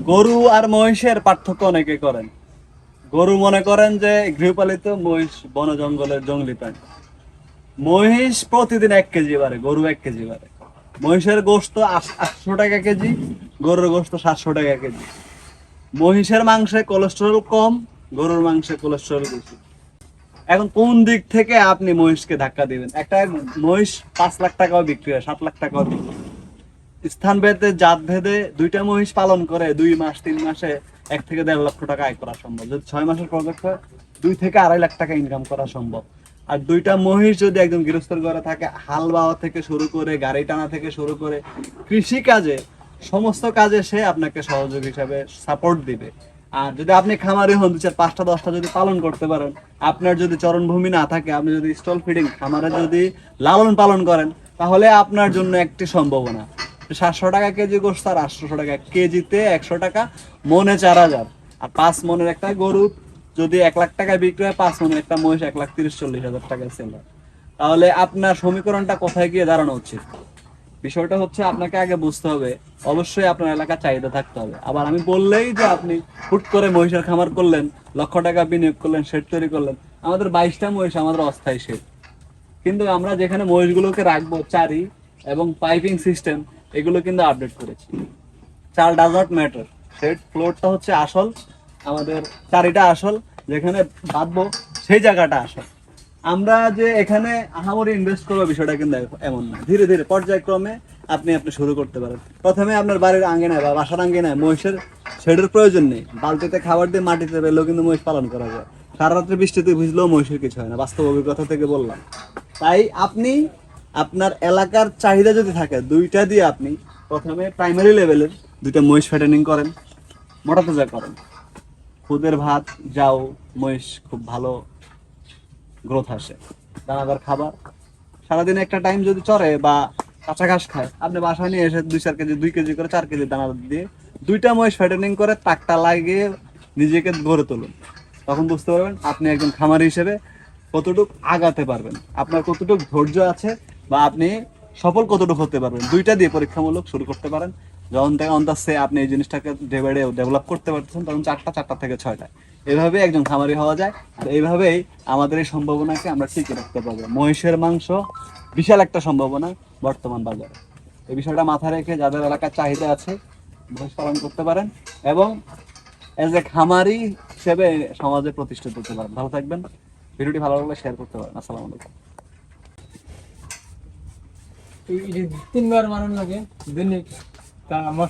গরু আর মহিষের পার্থক্য অনেকে করেন। গরু মনে করেন যে গৃহপালিত, মহিষ বন জঙ্গলের জঙ্গলি প্রাণী। মহিষ প্রতিদিন 1 কেজি বাড়ে, গরু 1 কেজি বাড়ে। মহিষের গোশত 800 টাকা কেজি, গরুর গোশত 700 টাকা কেজি। মহিষের মাংসে কোলেস্টেরল কম, গরুর মাংসে কোলেস্টেরল বেশি। এখন কোন দিক থেকে আপনি মহিষকে ধাক্কা দিবেন? একটা মহিষ 5 লাখ টাকাও বিক্রি হয়, 7 লাখ টাকাও বিক্রি হয়। স্থান ভেদে, জাত ভেদে দুইটা মহিষ পালন করে 2 মাস 3 মাসে 1 থেকে 1.5 লক্ষ টাকা আয় করা সম্ভব। যদি 6 মাসের প্রজেক্ট হয়, 2 থেকে 2.5 লাখ টাকা ইনকাম করা সম্ভব। আর দুইটা মহিষ যদি একদম গৃহস্থর ঘরে থাকে, হাল বাওয়া থেকে শুরু করে, গাড়ি টানা থেকে শুরু করে, কৃষি কাজে, সমস্ত কাজে সে আপনাকে সহযোগী হিসাবে সাপোর্ট দিবে। আর যদি আপনি খামারি হন, 2 4 5টা 10টা যদি পালন করতে পারেন, আপনার যদি চরণভূমি না থাকে, আপনি যদি স্টল ফিডিং খামারে যদি লালন পালন করেন, তাহলে আপনার জন্য একটি সম্ভাবনা। 700 টাকা কেজি গোস্ত আর 800 টাকা কেজিতে, 100 টাকা, মনে 4,000। আর 5 মনের একটা গরু যদি 1 লাখ টাকা বিক্রি হয়, 5 মনের একটা মহিষ 1,30,40,000 টাকায় সেল হয়। তাহলে আপনার সমীকরণটা কোথায় গিয়ে দাঁড়ানো উচিত? বিষয়টা হচ্ছে আপনাকে আগে বুঝতে হবে, অবশ্যই আপনার এলাকার চাহিদা থাকতে হবে। আবার আমি বললেই যে আপনি হুট করে মহিষের খামার করলেন, লক্ষ টাকা বিনিয়োগ করলেন, শেড তৈরি করলেন। আমাদের 22টা মহিষ, আমাদের অস্থায়ী শেড। কিন্তু আমরা যেখানে মহিষগুলোকে রাখবো, চারি এবং পাইপিং সিস্টেম, এগুলো কিন্তু আপডেট করেছি। চাল ডাজ নট ম্যাটার, শেড ফ্লোরটা হচ্ছে আসল, আমাদের চারিটা আসল, যেখানে বাঁধবো সেই জায়গাটা আসল। আমরা যে এখানে আহামরি ইনভেস্ট করবো, বিষয়টা কিন্তু এমন না। ধীরে ধীরে পর্যায়ক্রমে আপনি শুরু করতে পারেন। প্রথমে আপনার বাড়ির আঙ্গিনায় বা বাসার আঙ্গিনায় মহিষের শেডের প্রয়োজন নেই। বালতিতে খাবার দিয়ে মাটিতে পেলেও কিন্তু মহিষ পালন করা যায়। সারা রাত্রে বৃষ্টিতে ভিজলেও মহিষের কিছু হয় না, বাস্তব অভিজ্ঞতা থেকে বললাম। তাই আপনি আপনার এলাকার চাহিদা যদি থাকে, দুইটা দিয়ে আপনি প্রথমে প্রাইমারি লেভেলের 2টা মহিষ ফ্যাটেনিং করেন, মোটা তাজা করেন। খুদের ভাত, যাও, মহিষ খুব ভালো গ্রোথ আসে। দানাদার খাবার, সারাদিনে একটা টাইম যদি চড়ে বা কাঁচা ঘাস খায়, আপনি বাসায় নিয়ে এসে 2 4 কেজি, 2 কেজি করে 4 কেজি দানা দিয়ে 2টা মহিষ ফ্যাটেনিং করে টাকটা লাগিয়ে নিজেকে গড়ে তুলুন। তখন বুঝতে পারবেন আপনি একজন খামারি হিসেবে কতটুকু আগাতে পারবেন, আপনার কতটুকু ধৈর্য আছে, বা আপনি সফল কতটুকু হতে পারবেন। 2টা দিয়ে পরীক্ষামূলক শুরু করতে পারেন। যখন থেকে অন্তাসে আপনি এই জিনিসটাকে ডে বাই ডে ডেভেলপ করতে পারতেছেন, তখন 4টা থেকে 6টা, এভাবে একজন খামারি হওয়া যায়। আর এইভাবেই আমাদের এই সম্ভাবনাকে আমরা টিকে রাখতে পারবো। মহিষের মাংস বিশাল একটা সম্ভাবনা বর্তমান বাজারে। এই বিষয়টা মাথায় রেখে যাদের এলাকার চাহিদা আছে, মহিষ পালন করতে পারেন এবং এজ এ খামারি হিসেবে সমাজে প্রতিষ্ঠিত হতে পারেন। ভালো থাকবেন। ভিডিওটি ভালো লাগলে শেয়ার করতে পারেন। আসসালামু আলাইকুম। তিনবার মারণ লাগে দৈনিক তা আমার